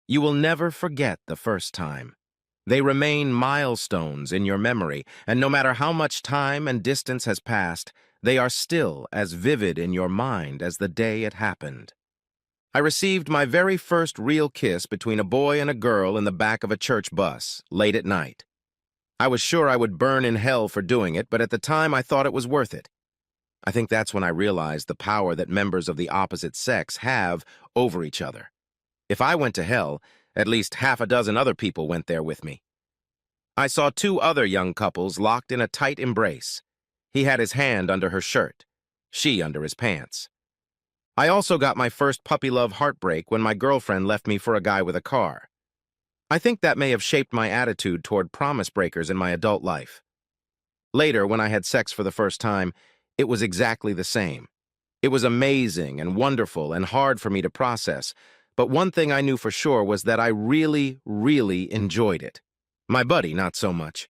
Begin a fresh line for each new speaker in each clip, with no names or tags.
You will never forget the first time. They remain milestones in your memory, and no matter how much time and distance has passed, they are still as vivid in your mind as the day it happened. I received my very first real kiss between a boy and a girl in the back of a church bus, late at night. I was sure I would burn in hell for doing it, but at the time I thought it was worth it. I think that's when I realized the power that members of the opposite sex have over each other. If I went to hell, at least half a dozen other people went there with me. I saw two other young couples locked in a tight embrace. He had his hand under her shirt, she under his pants. I also got my first puppy love heartbreak when my girlfriend left me for a guy with a car. I think that may have shaped my attitude toward promise breakers in my adult life. Later, when I had sex for the first time, it was exactly the same. It was amazing and wonderful and hard for me to process, but one thing I knew for sure was that I really, really enjoyed it. My buddy, not so much.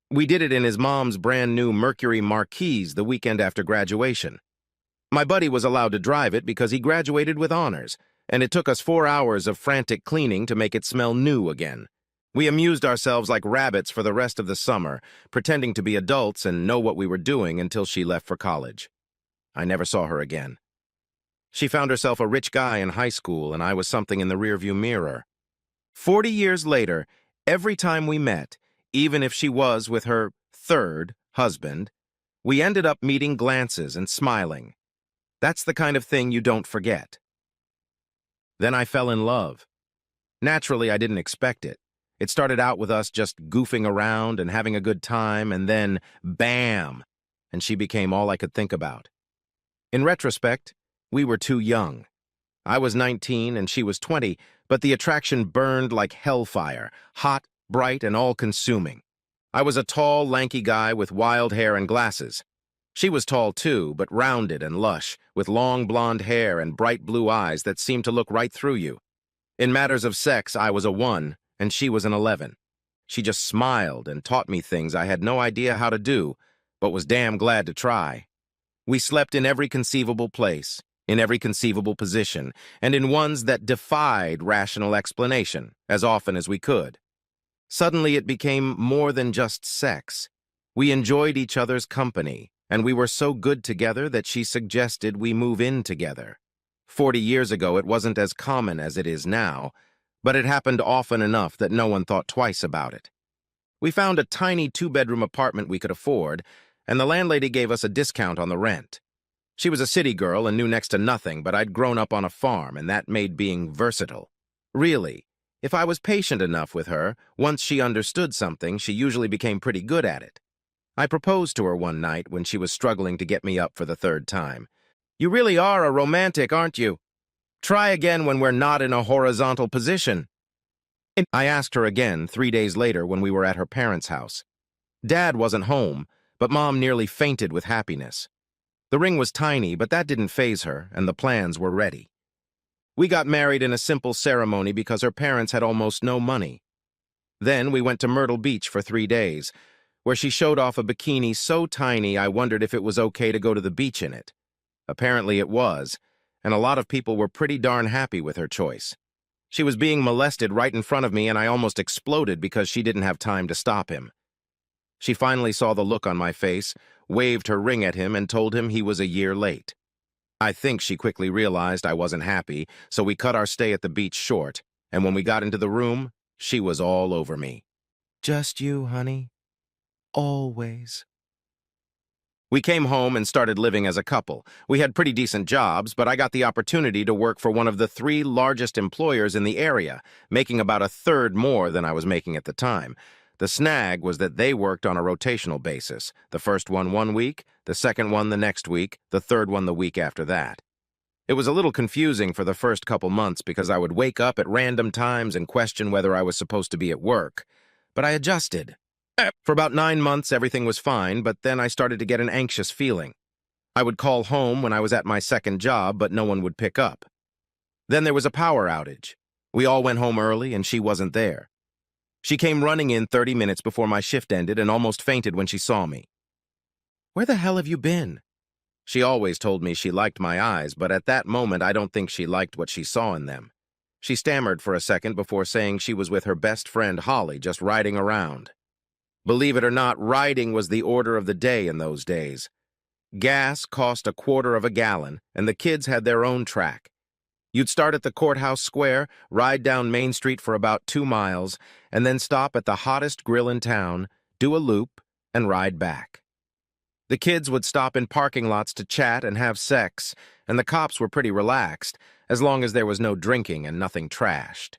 We did it in his mom's brand new Mercury Marquise the weekend after graduation. My buddy was allowed to drive it because he graduated with honors, and it took us 4 hours of frantic cleaning to make it smell new again. We amused ourselves like rabbits for the rest of the summer, pretending to be adults and know what we were doing until she left for college. I never saw her again. She found herself a rich guy in high school, and I was something in the rearview mirror. 40 years later, every time we met, even if she was with her third husband, we ended up meeting glances and smiling. That's the kind of thing you don't forget. Then I fell in love. Naturally, I didn't expect it. It started out with us just goofing around and having a good time, and then, bam, and she became all I could think about. In retrospect, we were too young. I was 19 and she was 20, but the attraction burned like hellfire, hot, bright, and all-consuming. I was a tall, lanky guy with wild hair and glasses. She was tall too, but rounded and lush, with long blonde hair and bright blue eyes that seemed to look right through you. In matters of sex, I was a 1, and she was an 11. She just smiled and taught me things I had no idea how to do, but was damn glad to try. We slept in every conceivable place, in every conceivable position, and in ones that defied rational explanation, as often as we could. Suddenly it became more than just sex. We enjoyed each other's company, and we were so good together that she suggested we move in together. 40 years ago, it wasn't as common as it is now, but it happened often enough that no one thought twice about it. We found a tiny 2-bedroom apartment we could afford, and the landlady gave us a discount on the rent. She was a city girl and knew next to nothing, but I'd grown up on a farm, and that made being versatile. Really, if I was patient enough with her, once she understood something, she usually became pretty good at it. I proposed to her one night when she was struggling to get me up for the 3rd time. "You really are a romantic, aren't you? Try again when we're not in a horizontal position." I asked her again 3 days later when we were at her parents' house. Dad wasn't home, but Mom nearly fainted with happiness. The ring was tiny, but that didn't faze her, and the plans were ready. We got married in a simple ceremony because her parents had almost no money. Then we went to Myrtle Beach for 3 days, where she showed off a bikini so tiny I wondered if it was okay to go to the beach in it. Apparently it was, and a lot of people were pretty darn happy with her choice. She was being molested right in front of me, and I almost exploded because she didn't have time to stop him. She finally saw the look on my face, waved her ring at him, and told him he was a year late. I think she quickly realized I wasn't happy, so we cut our stay at the beach short, and when we got into the room, she was all over me. "Just you, honey. Always." We came home and started living as a couple. We had pretty decent jobs, but I got the opportunity to work for one of the 3 largest employers in the area, making about 1/3 more than I was making at the time. The snag was that they worked on a rotational basis, the first one week, the second one the next week, the third one the week after that. It was a little confusing for the first couple months because I would wake up at random times and question whether I was supposed to be at work, but I adjusted. For about 9 months, everything was fine, but then I started to get an anxious feeling. I would call home when I was at my second job, but no one would pick up. Then there was a power outage. We all went home early, and she wasn't there. She came running in 30 minutes before my shift ended and almost fainted when she saw me. "Where the hell have you been?" She always told me she liked my eyes, but at that moment I don't think she liked what she saw in them. She stammered for a second before saying she was with her best friend Holly, just riding around. Believe it or not, riding was the order of the day in those days. Gas cost a quarter of a gallon, and the kids had their own track. You'd start at the courthouse square, ride down Main Street for about 2 miles, and then stop at the hottest grill in town, do a loop, and ride back. The kids would stop in parking lots to chat and have sex, and the cops were pretty relaxed, as long as there was no drinking and nothing trashed.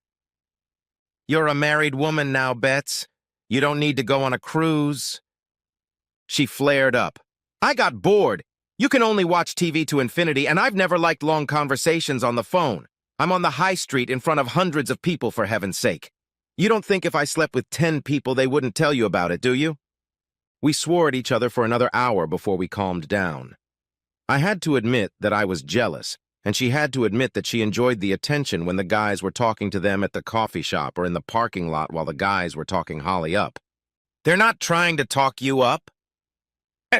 "You're a married woman now, Bets. You don't need to go on a cruise." She flared up. "I got bored. You can only watch TV to infinity, and I've never liked long conversations on the phone. I'm on the high street in front of hundreds of people, for heaven's sake. You don't think if I slept with 10 people they wouldn't tell you about it, do you?" We swore at each other for another hour before we calmed down. I had to admit that I was jealous, and she had to admit that she enjoyed the attention when the guys were talking to them at the coffee shop or in the parking lot while the guys were talking Holly up. "They're not trying to talk you up."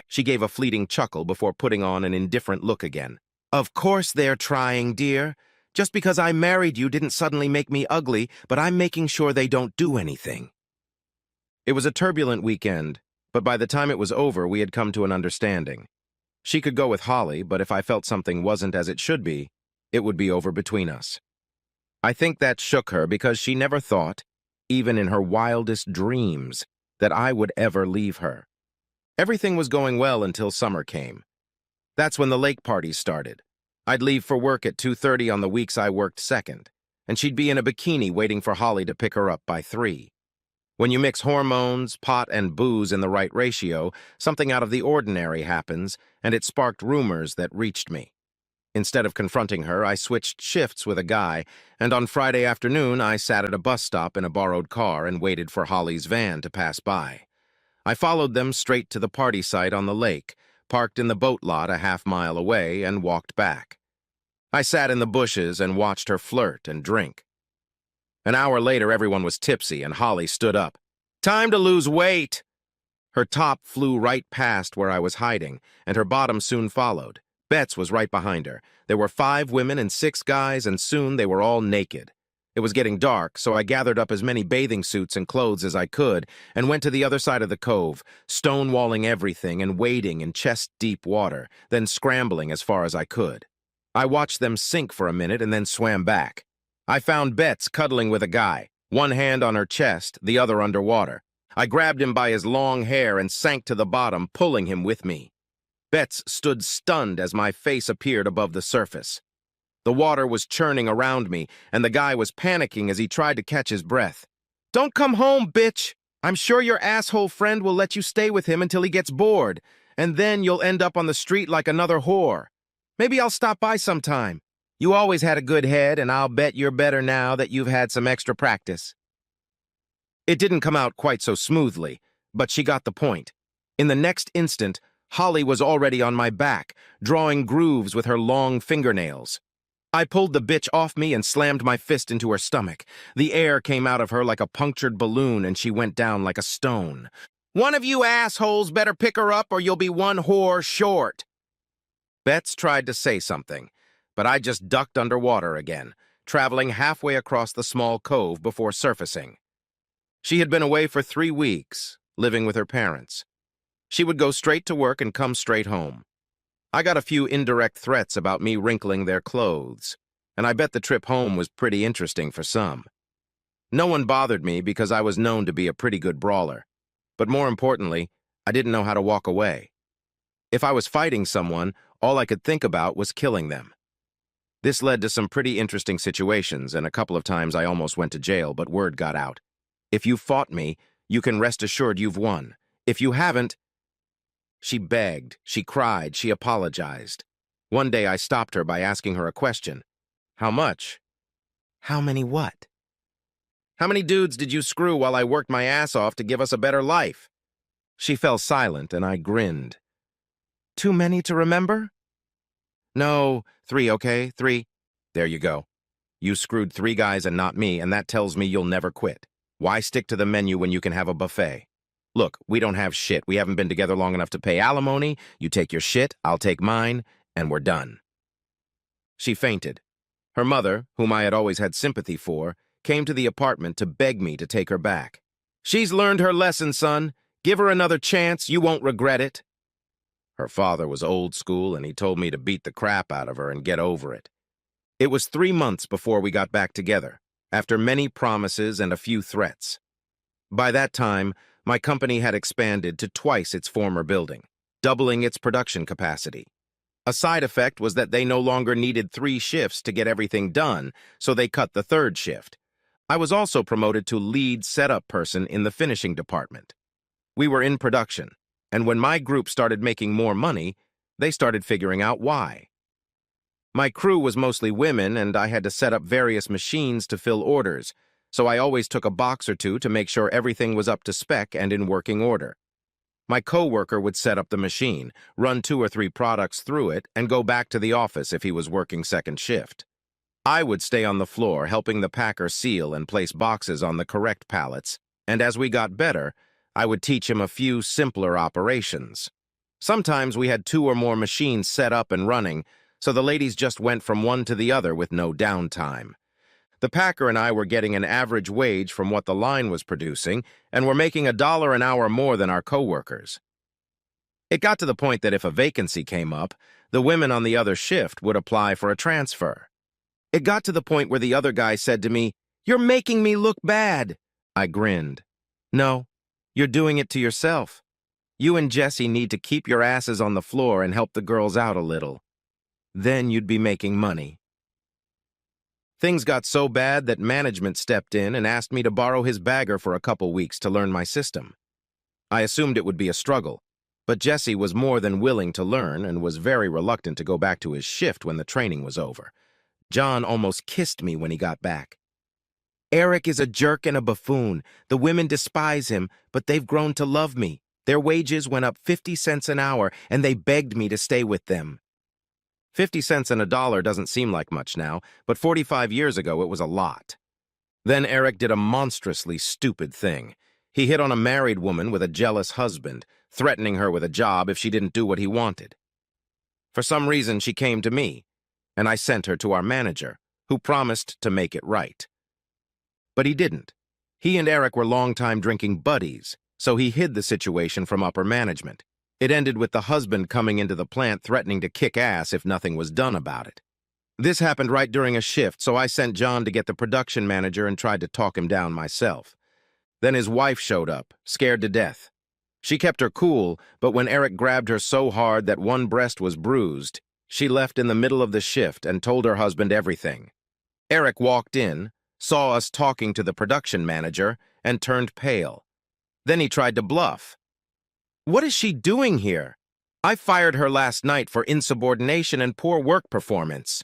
She gave a fleeting chuckle before putting on an indifferent look again. "Of course they're trying, dear. Just because I married you didn't suddenly make me ugly, but I'm making sure they don't do anything." It was a turbulent weekend, but by the time it was over, we had come to an understanding. She could go with Holly, but if I felt something wasn't as it should be, it would be over between us. I think that shook her because she never thought, even in her wildest dreams, that I would ever leave her. Everything was going well until summer came. That's when the lake parties started. I'd leave for work at 2:30 on the weeks I worked second, and she'd be in a bikini waiting for Holly to pick her up by 3. When you mix hormones, pot, and booze in the right ratio, something out of the ordinary happens, and it sparked rumors that reached me. Instead of confronting her, I switched shifts with a guy, and on Friday afternoon I sat at a bus stop in a borrowed car and waited for Holly's van to pass by. I followed them straight to the party site on the lake, parked in the boat lot a half-mile away, and walked back. I sat in the bushes and watched her flirt and drink. An hour later, everyone was tipsy, and Holly stood up. "Time to lose weight!" Her top flew right past where I was hiding, and her bottom soon followed. Bets was right behind her. There were 5 women and 6 guys, and soon they were all naked. It was getting dark, so I gathered up as many bathing suits and clothes as I could and went to the other side of the cove, stonewalling everything and wading in chest-deep water, then scrambling as far as I could. I watched them sink for a minute and then swam back. I found Bets cuddling with a guy, one hand on her chest, the other underwater. I grabbed him by his long hair and sank to the bottom, pulling him with me. Bets stood stunned as my face appeared above the surface. The water was churning around me, and the guy was panicking as he tried to catch his breath. "Don't come home, bitch! I'm sure your asshole friend will let you stay with him until he gets bored, and then you'll end up on the street like another whore. Maybe I'll stop by sometime. You always had a good head, and I'll bet you're better now that you've had some extra practice." It didn't come out quite so smoothly, but she got the point. In the next instant, Holly was already on my back, drawing grooves with her long fingernails. I pulled the bitch off me and slammed my fist into her stomach. The air came out of her like a punctured balloon, and she went down like a stone. "One of you assholes better pick her up or you'll be one whore short." Bets tried to say something, but I just ducked underwater again, traveling halfway across the small cove before surfacing. She had been away for 3 weeks, living with her parents. She would go straight to work and come straight home. I got a few indirect threats about me wrinkling their clothes, and I bet the trip home was pretty interesting for some. No one bothered me because I was known to be a pretty good brawler, but more importantly, I didn't know how to walk away. If I was fighting someone, all I could think about was killing them. This led to some pretty interesting situations, and a couple of times I almost went to jail, but word got out. If you fought me, you can rest assured you've won. If you haven't... She begged, she cried, she apologized. One day I stopped her by asking her a question. "How much?" "How many what?" "How many dudes did you screw while I worked my ass off to give us a better life?" She fell silent, and I grinned. "Too many to remember?" "No, 3, okay? 3. There you go. You screwed 3 guys and not me, and that tells me you'll never quit. Why stick to the menu when you can have a buffet? Look, we don't have shit. We haven't been together long enough to pay alimony. You take your shit, I'll take mine, and we're done." She fainted. Her mother, whom I had always had sympathy for, came to the apartment to beg me to take her back. "She's learned her lesson, son. Give her another chance. You won't regret it." Her father was old school, and he told me to beat the crap out of her and get over it. It was 3 months before we got back together, after many promises and a few threats. By that time, my company had expanded to twice its former building, doubling its production capacity. A side effect was that they no longer needed 3 shifts to get everything done, so they cut the 3rd shift. I was also promoted to lead setup person in the finishing department. We were in production, and when my group started making more money, they started figuring out why. My crew was mostly women, and I had to set up various machines to fill orders, so I always took a box or two to make sure everything was up to spec and in working order. My coworker would set up the machine, run 2 or 3 products through it, and go back to the office if he was working second shift. I would stay on the floor helping the packer seal and place boxes on the correct pallets, and as we got better, I would teach him a few simpler operations. Sometimes we had 2 or more machines set up and running, so the ladies just went from one to the other with no downtime. The packer and I were getting an average wage from what the line was producing, and were making $1 an hour more than our coworkers. It got to the point that if a vacancy came up, the women on the other shift would apply for a transfer. It got to the point where the other guy said to me, "You're making me look bad." I grinned. "No, you're doing it to yourself. You and Jesse need to keep your asses on the floor and help the girls out a little. Then you'd be making money." Things got so bad that management stepped in and asked me to borrow his bagger for a couple weeks to learn my system. I assumed it would be a struggle, but Jesse was more than willing to learn and was very reluctant to go back to his shift when the training was over. John almost kissed me when he got back. "Eric is a jerk and a buffoon. The women despise him, but they've grown to love me. Their wages went up 50 cents an hour, and they begged me to stay with them." 50 cents and $1 doesn't seem like much now, but 45 years ago it was a lot. Then Eric did a monstrously stupid thing. He hit on a married woman with a jealous husband, threatening her with a job if she didn't do what he wanted. For some reason, she came to me, and I sent her to our manager, who promised to make it right. But he didn't. He and Eric were longtime drinking buddies, so he hid the situation from upper management. It ended with the husband coming into the plant threatening to kick ass if nothing was done about it. This happened right during a shift, so I sent John to get the production manager and tried to talk him down myself. Then his wife showed up, scared to death. She kept her cool, but when Eric grabbed her so hard that one breast was bruised, she left in the middle of the shift and told her husband everything. Eric walked in, saw us talking to the production manager, and turned pale. Then he tried to bluff. "What is she doing here? I fired her last night for insubordination and poor work performance."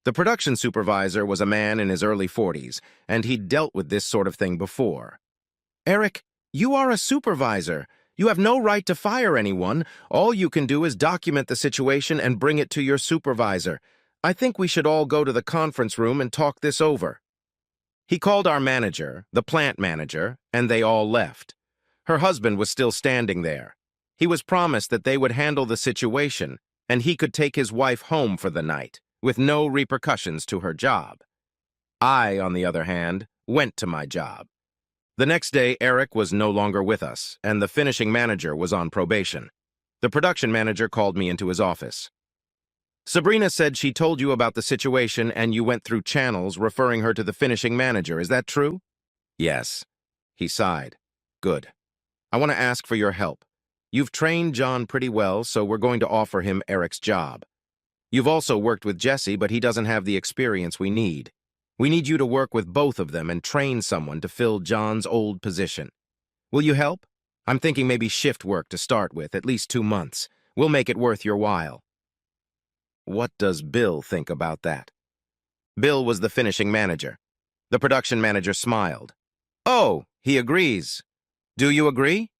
The production supervisor was a man in his early 40s, and he'd dealt with this sort of thing before. "Eric, you are a supervisor. You have no right to fire anyone. All you can do is document the situation and bring it to your supervisor. I think we should all go to the conference room and talk this over." He called our manager, the plant manager, and they all left. Her husband was still standing there. He was promised that they would handle the situation, and he could take his wife home for the night, with no repercussions to her job. I, on the other hand, went to my job. The next day, Eric was no longer with us, and the finishing manager was on probation. The production manager called me into his office. "Sabrina said she told you about the situation and you went through channels referring her to the finishing manager. Is that true?" "Yes." He sighed. "Good. I want to ask for your help. You've trained John pretty well, so we're going to offer him Eric's job. You've also worked with Jesse, but he doesn't have the experience we need. We need you to work with both of them and train someone to fill John's old position. Will you help? I'm thinking maybe shift work to start with, at least 2 months. We'll make it worth your while." What does Bill think about that? Bill was the finishing manager. The production manager smiled. "Oh, he agrees. Do you agree?"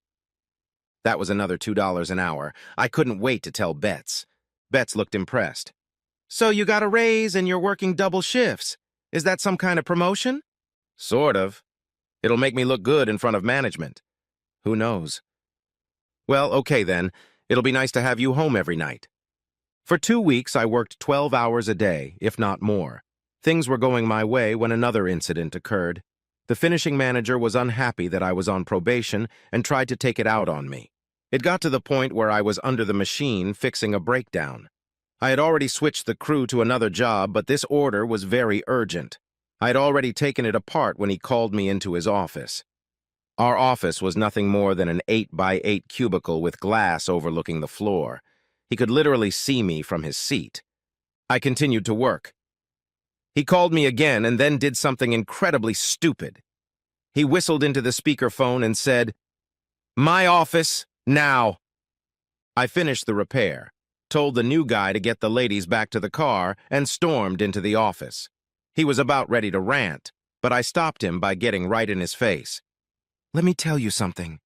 That was another $2 an hour. I couldn't wait to tell Betts. Betts looked impressed. "So you got a raise and you're working double shifts. Is that some kind of promotion?" "Sort of. It'll make me look good in front of management. Who knows?" "Well, okay then. It'll be nice to have you home every night." For 2 weeks, I worked 12 hours a day, if not more. Things were going my way when another incident occurred. The finishing manager was unhappy that I was on probation and tried to take it out on me. It got to the point where I was under the machine fixing a breakdown. I had already switched the crew to another job, but this order was very urgent. I had already taken it apart when he called me into his office. Our office was nothing more than an 8-by-8 cubicle with glass overlooking the floor. He could literally see me from his seat. I continued to work. He called me again and then did something incredibly stupid. He whistled into the speakerphone and said, "My office, now." I finished the repair, told the new guy to get the ladies back to the car, and stormed into the office. He was about ready to rant, but I stopped him by getting right in his face. "Let me tell you something.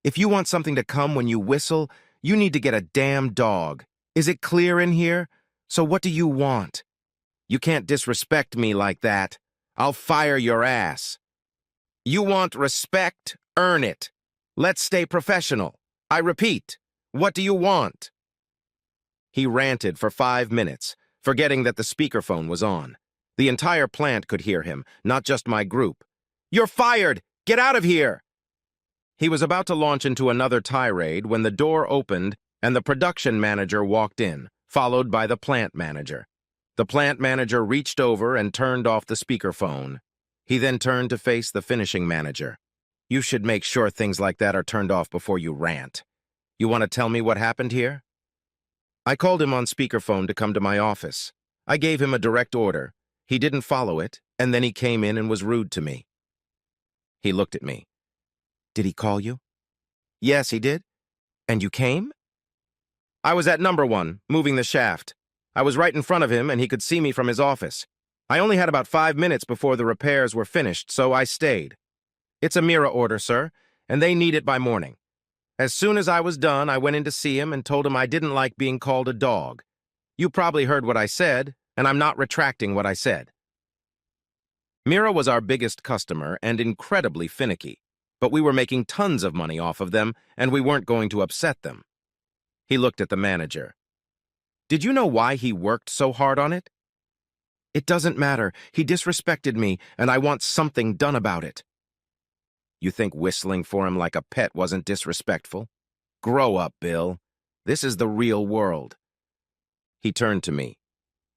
If you want something to come when you whistle, you need to get a damn dog. Is it clear in here? So what do you want? You can't disrespect me like that. I'll fire your ass. You want respect? Earn it. Let's stay professional. I repeat, what do you want?" He ranted for 5 minutes, forgetting that the speakerphone was on. The entire plant could hear him, not just my group. "You're fired! Get out of here!" He was about to launch into another tirade when the door opened and the production manager walked in, followed by the plant manager. The plant manager reached over and turned off the speakerphone. He then turned to face the finishing manager. "You should make sure things like that are turned off before you rant. You want to tell me what happened here?" I called him on speakerphone to come to my office. I gave him a direct order. He didn't follow it, and then he came in and was rude to me. He looked at me. "Did he call you?" "Yes, he did." "And you came?" "I was at number 1, moving the shaft. I was right in front of him, and he could see me from his office. I only had about 5 minutes before the repairs were finished, so I stayed. It's a mirror order, sir, and they need it by morning. As soon as I was done, I went in to see him and told him I didn't like being called a dog. You probably heard what I said, and I'm not retracting what I said." Mira was our biggest customer and incredibly finicky, but we were making tons of money off of them, and we weren't going to upset them. He looked at the manager. "Did you know why he worked so hard on it?" "It doesn't matter. He disrespected me, and I want something done about it." "You think whistling for him like a pet wasn't disrespectful? Grow up, Bill. This is the real world." He turned to me.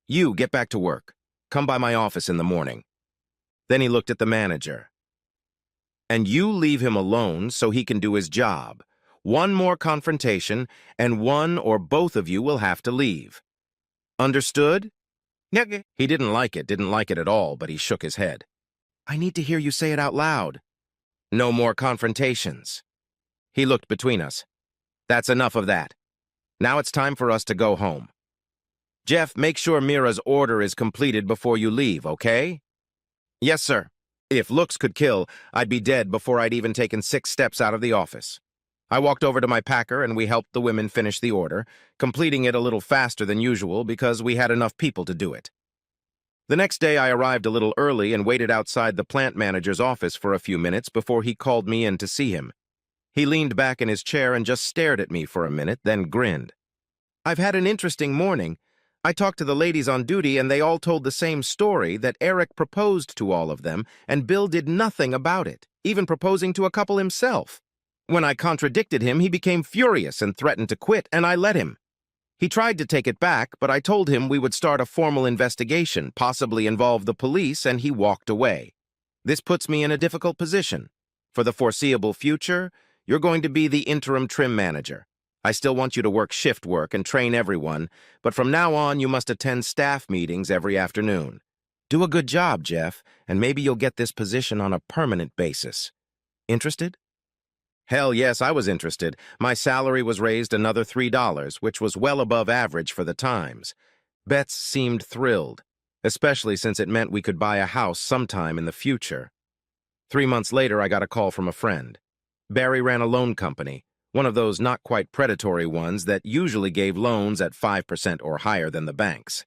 "You get back to work. Come by my office in the morning." Then he looked at the manager. "And you leave him alone so he can do his job. One more confrontation, and one or both of you will have to leave. Understood?" He didn't like it at all, but he shook his head. "I need to hear you say it out loud." "No more confrontations." He looked between us. "That's enough of that. Now it's time for us to go home. Jeff, make sure Mira's order is completed before you leave, okay?" "Yes, sir." If looks could kill, I'd be dead before I'd even taken 6 steps out of the office. I walked over to my packer and we helped the women finish the order, completing it a little faster than usual because we had enough people to do it. The next day I arrived a little early and waited outside the plant manager's office for a few minutes before he called me in to see him. He leaned back in his chair and just stared at me for a minute, then grinned. "I've had an interesting morning. I talked to the ladies on duty and they all told the same story, that Eric proposed to all of them and Bill did nothing about it, even proposing to a couple himself. When I contradicted him, he became furious and threatened to quit, and I let him. He tried to take it back, but I told him we would start a formal investigation, possibly involve the police, and he walked away. This puts me in a difficult position. For the foreseeable future, you're going to be the interim trim manager. I still want you to work shift work and train everyone, but from now on you must attend staff meetings every afternoon. Do a good job, Jeff, and maybe you'll get this position on a permanent basis. Interested?" Hell yes, I was interested. My salary was raised another $3, which was well above average for the times. Betts seemed thrilled, especially since it meant we could buy a house sometime in the future. 3 months later, I got a call from a friend. Barry ran a loan company, one of those not quite predatory ones that usually gave loans at 5% or higher than the banks.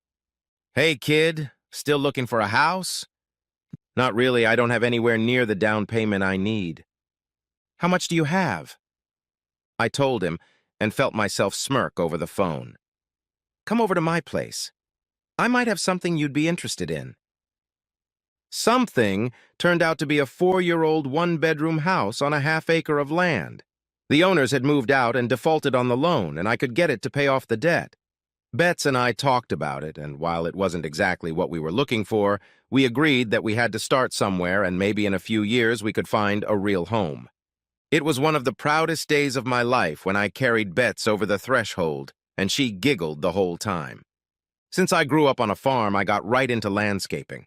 "Hey, kid, still looking for a house?" "Not really. I don't have anywhere near the down payment I need." "How much do you have?" I told him and felt myself smirk over the phone. "Come over to my place. I might have something you'd be interested in." Something turned out to be a 4-year-old one-bedroom house on a half-acre of land. The owners had moved out and defaulted on the loan, and I could get it to pay off the debt. Betts and I talked about it, and while it wasn't exactly what we were looking for, we agreed that we had to start somewhere and maybe in a few years we could find a real home. It was one of the proudest days of my life when I carried Betts over the threshold, and she giggled the whole time. Since I grew up on a farm, I got right into landscaping.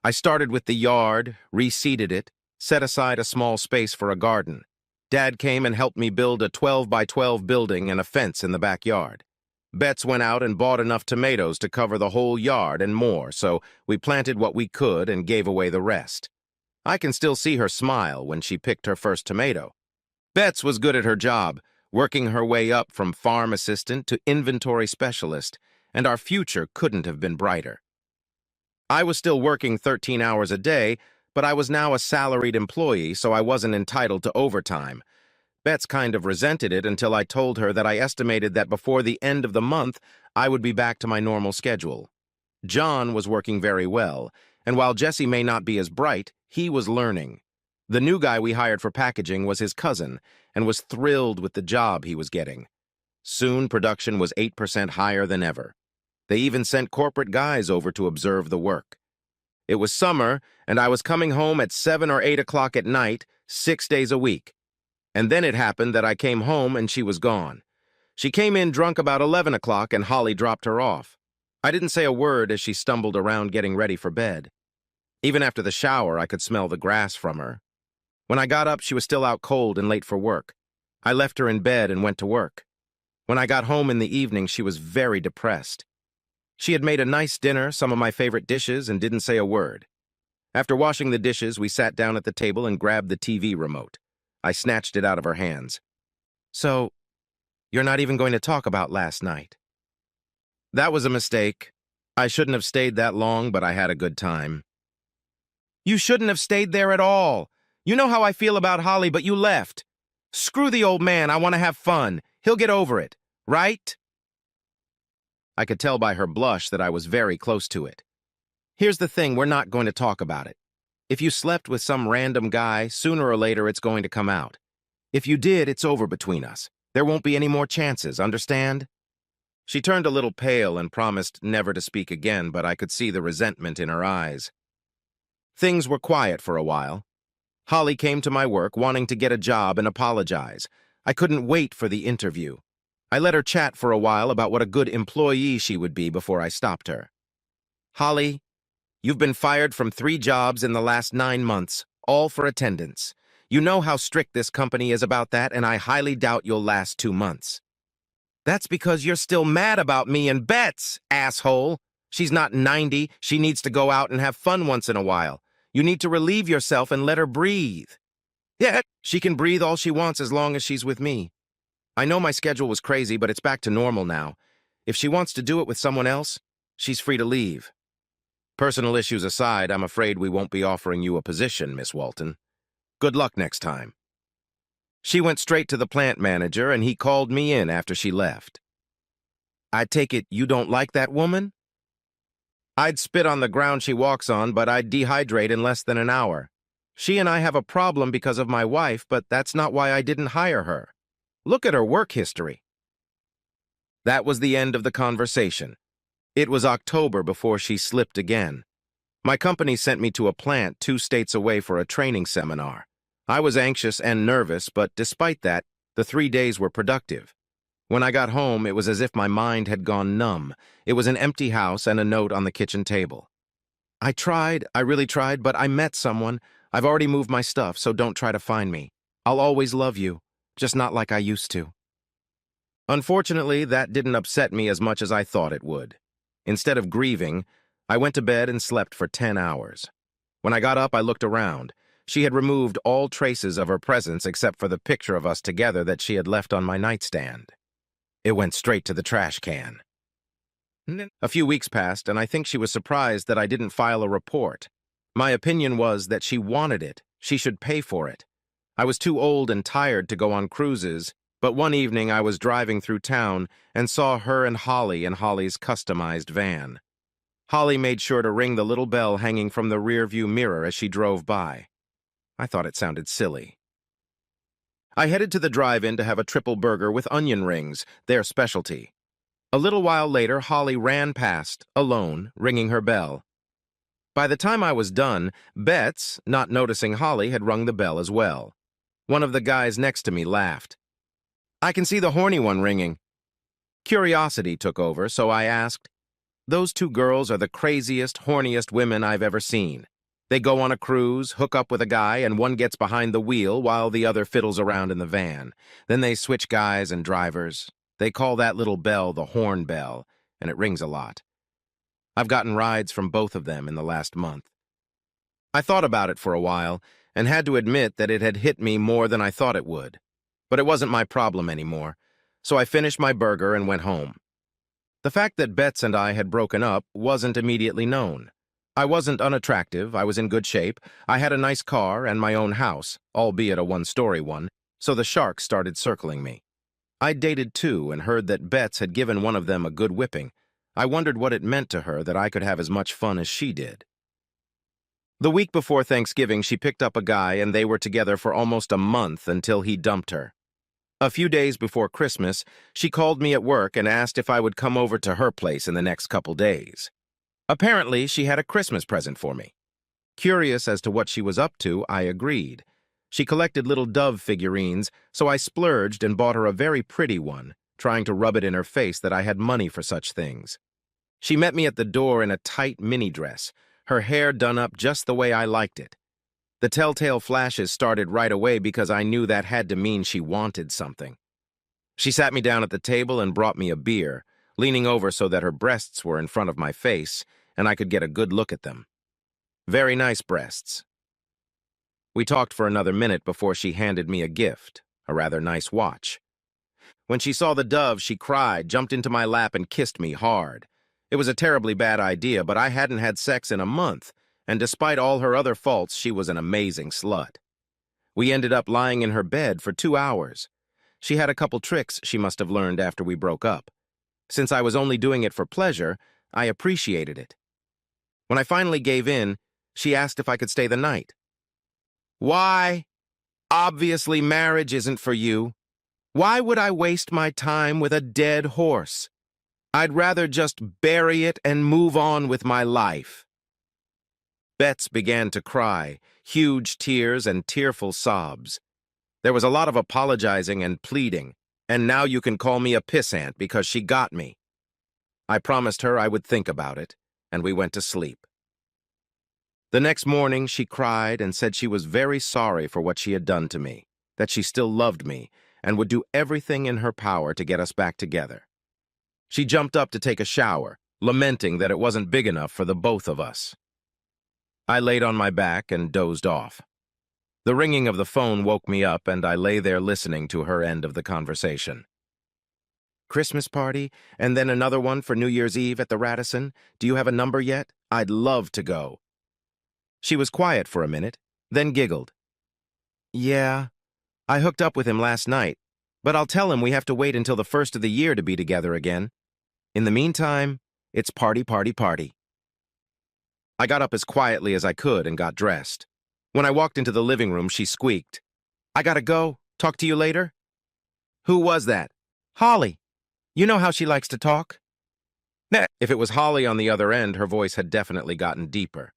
I started with the yard, reseeded it, set aside a small space for a garden. Dad came and helped me build a 12-by-12 building and a fence in the backyard. Betts went out and bought enough tomatoes to cover the whole yard and more, so we planted what we could and gave away the rest. I can still see her smile when she picked her first tomato. Betts was good at her job, working her way up from farm assistant to inventory specialist, and our future couldn't have been brighter. I was still working 13 hours a day, but I was now a salaried employee, so I wasn't entitled to overtime. Betts kind of resented it until I told her that I estimated that before the end of the month, I would be back to my normal schedule. John was working very well, and while Jesse may not be as bright, he was learning. The new guy we hired for packaging was his cousin, and was thrilled with the job he was getting. Soon, production was 8% higher than ever. They even sent corporate guys over to observe the work. It was summer, and I was coming home at 7 or 8 o'clock at night, 6 days a week. And then it happened that I came home and she was gone. She came in drunk about 11 o'clock and Holly dropped her off. I didn't say a word as she stumbled around getting ready for bed. Even after the shower, I could smell the grass from her. When I got up, she was still out cold and late for work. I left her in bed and went to work. When I got home in the evening, she was very depressed. She had made a nice dinner, some of my favorite dishes, and didn't say a word. After washing the dishes, we sat down at the table and grabbed the TV remote. I snatched it out of her hands. "So, you're not even going to talk about last night?" "That was a mistake. I shouldn't have stayed that long, but I had a good time." "You shouldn't have stayed there at all. You know how I feel about Holly, but you left. Screw the old man, I want to have fun. He'll get over it, right?" I could tell by her blush that I was very close to it. "Here's the thing, we're not going to talk about it. If you slept with some random guy, sooner or later it's going to come out. If you did, it's over between us. There won't be any more chances, understand?" She turned a little pale and promised never to speak again, but I could see the resentment in her eyes. Things were quiet for a while. Holly came to my work wanting to get a job and apologize. I couldn't wait for the interview. I let her chat for a while about what a good employee she would be before I stopped her. "Holly, you've been fired from 3 jobs in the last 9 months, all for attendance. You know how strict this company is about that, and I highly doubt you'll last 2 months. "That's because you're still mad about me and Betts, asshole. She's not 90. She needs to go out and have fun once in a while. You need to relieve yourself and let her breathe." "Yeah, she can breathe all she wants as long as she's with me. I know my schedule was crazy, but it's back to normal now. If she wants to do it with someone else, she's free to leave. Personal issues aside, I'm afraid we won't be offering you a position, Miss Walton. Good luck next time." She went straight to the plant manager, and he called me in after she left. "I take it you don't like that woman?" "I'd spit on the ground she walks on, but I'd dehydrate in less than an hour. She and I have a problem because of my wife, but that's not why I didn't hire her. Look at her work history." That was the end of the conversation. It was October before she slipped again. My company sent me to a plant 2 states away for a training seminar. I was anxious and nervous, but despite that, the 3 days were productive. When I got home, it was as if my mind had gone numb. It was an empty house and a note on the kitchen table. I really tried, but I met someone. I've already moved my stuff, so don't try to find me. I'll always love you, just not like I used to." Unfortunately, that didn't upset me as much as I thought it would. Instead of grieving, I went to bed and slept for 10 hours. When I got up, I looked around. She had removed all traces of her presence except for the picture of us together that she had left on my nightstand. It went straight to the trash can. A few weeks passed, and I think she was surprised that I didn't file a report. My opinion was that she wanted it. She should pay for it. I was too old and tired to go on cruises, but one evening I was driving through town and saw her and Holly in Holly's customized van. Holly made sure to ring the little bell hanging from the rearview mirror as she drove by. I thought it sounded silly. I headed to the drive-in to have a triple burger with onion rings, their specialty. A little while later, Holly ran past, alone, ringing her bell. By the time I was done, Betts, not noticing Holly, had rung the bell as well. One of the guys next to me laughed. "I can see the horny one ringing." Curiosity took over, so I asked, "Those two girls are the craziest, horniest women I've ever seen. They go on a cruise, hook up with a guy, and one gets behind the wheel while the other fiddles around in the van. Then they switch guys and drivers. They call that little bell the horn bell, and it rings a lot. I've gotten rides from both of them in the last month." I thought about it for a while, and had to admit that it had hit me more than I thought it would. But it wasn't my problem anymore, so I finished my burger and went home. The fact that Betts and I had broken up wasn't immediately known. I wasn't unattractive, I was in good shape, I had a nice car and my own house, albeit a one-story one, so the sharks started circling me. I'd dated two and heard that Betts had given one of them a good whipping. I wondered what it meant to her that I could have as much fun as she did. The week before Thanksgiving, she picked up a guy and they were together for almost a month until he dumped her. A few days before Christmas, she called me at work and asked if I would come over to her place in the next couple days. Apparently, she had a Christmas present for me. Curious as to what she was up to, I agreed. She collected little dove figurines, so I splurged and bought her a very pretty one, trying to rub it in her face that I had money for such things. She met me at the door in a tight mini dress, her hair done up just the way I liked it. The telltale flashes started right away because I knew that had to mean she wanted something. She sat me down at the table and brought me a beer, leaning over so that her breasts were in front of my face and I could get a good look at them. Very nice breasts. We talked for another minute before she handed me a gift, a rather nice watch. When she saw the dove, she cried, jumped into my lap, and kissed me hard. It was a terribly bad idea, but I hadn't had sex in a month, and despite all her other faults, she was an amazing slut. We ended up lying in her bed for 2 hours. She had a couple tricks she must have learned after we broke up. Since I was only doing it for pleasure, I appreciated it. When I finally gave in, she asked if I could stay the night. "Why? Obviously marriage isn't for you. Why would I waste my time with a dead horse? I'd rather just bury it and move on with my life." Betts began to cry, huge tears and tearful sobs. There was a lot of apologizing and pleading, and now you can call me a pissant because she got me. I promised her I would think about it, and we went to sleep. The next morning, she cried and said she was very sorry for what she had done to me, that she still loved me, and would do everything in her power to get us back together. She jumped up to take a shower, lamenting that it wasn't big enough for the both of us. I laid on my back and dozed off. The ringing of the phone woke me up, and I lay there listening to her end of the conversation. "Christmas party, and then another one for New Year's Eve at the Radisson. Do you have a number yet? I'd love to go." She was quiet for a minute, then giggled. "Yeah, I hooked up with him last night, but I'll tell him we have to wait until the first of the year to be together again. In the meantime, it's party, party, party." I got up as quietly as I could and got dressed. When I walked into the living room, she squeaked, "I gotta go. Talk to you later." "Who was that?" "Holly. You know how she likes to talk." Nah. If it was Holly on the other end, her voice had definitely gotten deeper.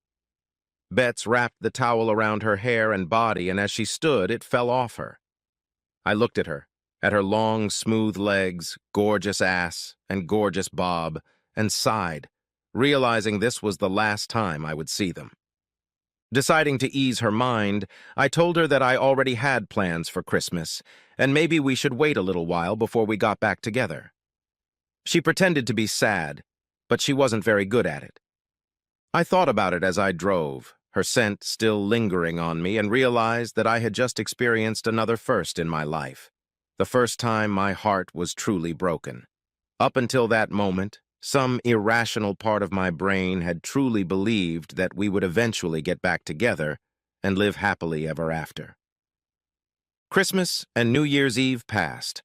Betts wrapped the towel around her hair and body, and as she stood, it fell off her. I looked at her long, smooth legs, gorgeous ass, and gorgeous bob, and sighed, realizing this was the last time I would see them. Deciding to ease her mind, I told her that I already had plans for Christmas, and maybe we should wait a little while before we got back together. She pretended to be sad, but she wasn't very good at it. I thought about it as I drove, her scent still lingering on me, and realized that I had just experienced another first in my life. The first time my heart was truly broken. Up until that moment, some irrational part of my brain had truly believed that we would eventually get back together and live happily ever after. Christmas and New Year's Eve passed.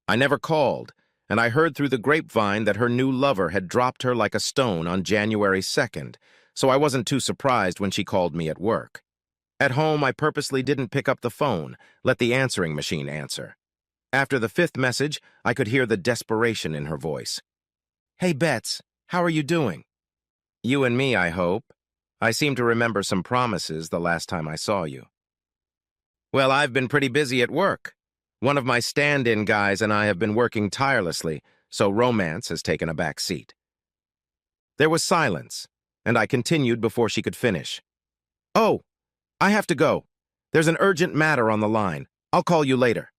I never called, and I heard through the grapevine that her new lover had dropped her like a stone on January 2nd, so I wasn't too surprised when she called me at work. At home, I purposely didn't pick up the phone, let the answering machine answer. After the fifth message, I could hear the desperation in her voice. "Hey, Bets, how are you doing?" "You and me, I hope. I seem to remember some promises the last time I saw you." "Well, I've been pretty busy at work. One of my stand-in guys and I have been working tirelessly, so romance has taken a back seat." There was silence, and I continued before she could finish. "Oh, I have to go. There's an urgent matter on the line. I'll call you later."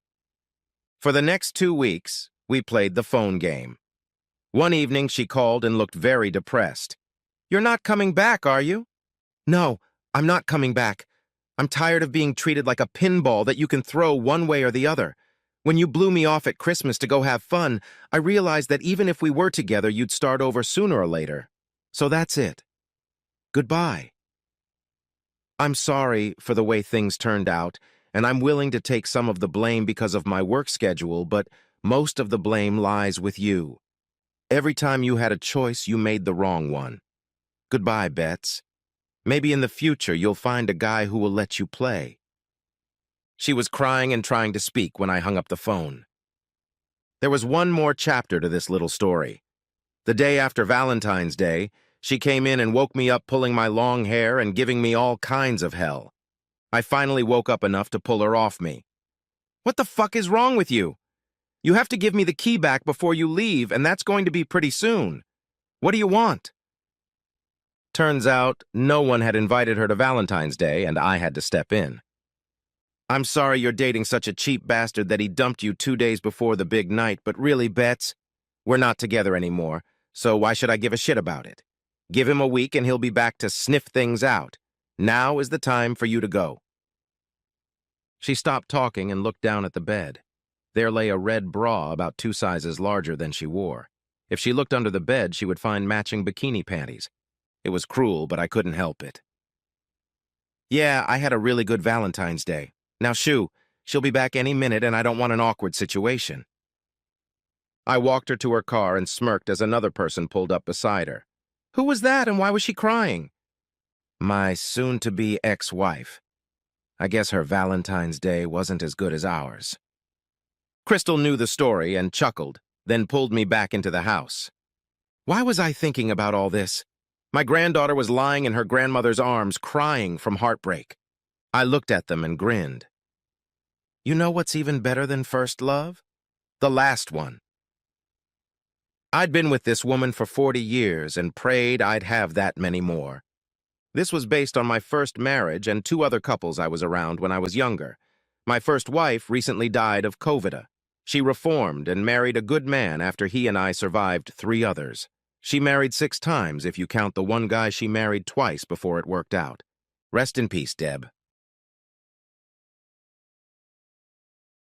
For the next 2 weeks, we played the phone game. One evening, she called and looked very depressed. "You're not coming back, are you?" "No, I'm not coming back. I'm tired of being treated like a pinball that you can throw one way or the other. When you blew me off at Christmas to go have fun, I realized that even if we were together, you'd start over sooner or later. So that's it. Goodbye." I'm sorry for the way things turned out, and I'm willing to take some of the blame because of my work schedule, but most of the blame lies with you. Every time you had a choice, you made the wrong one. Goodbye, Bets. Maybe in the future you'll find a guy who will let you play. She was crying and trying to speak when I hung up the phone. There was one more chapter to this little story. The day after Valentine's Day, she came in and woke me up pulling my long hair and giving me all kinds of hell. I finally woke up enough to pull her off me. "What the fuck is wrong with you? You have to give me the key back before you leave, and that's going to be pretty soon. What do you want?" Turns out, no one had invited her to Valentine's Day, and I had to step in. "I'm sorry you're dating such a cheap bastard that he dumped you 2 days before the big night, but really, Bets, we're not together anymore, so why should I give a shit about it? Give him a week and he'll be back to sniff things out. Now is the time for you to go." She stopped talking and looked down at the bed. There lay a red bra about 2 sizes larger than she wore. If she looked under the bed, she would find matching bikini panties. It was cruel, but I couldn't help it. "Yeah, I had a really good Valentine's Day. Now, shoo, she'll be back any minute and I don't want an awkward situation." I walked her to her car and smirked as another person pulled up beside her. "Who was that and why was she crying?" "My soon-to-be ex-wife. I guess her Valentine's Day wasn't as good as ours." Crystal knew the story and chuckled, then pulled me back into the house. Why was I thinking about all this? My granddaughter was lying in her grandmother's arms, crying from heartbreak. I looked at them and grinned. You know what's even better than first love? The last one. I'd been with this woman for 40 years and prayed I'd have that many more. This was based on my first marriage and 2 other couples I was around when I was younger. My first wife recently died of COVID. She reformed and married a good man after he and I survived 3 others. She married 6 times if you count the one guy she married twice before it worked out. Rest in peace, Deb.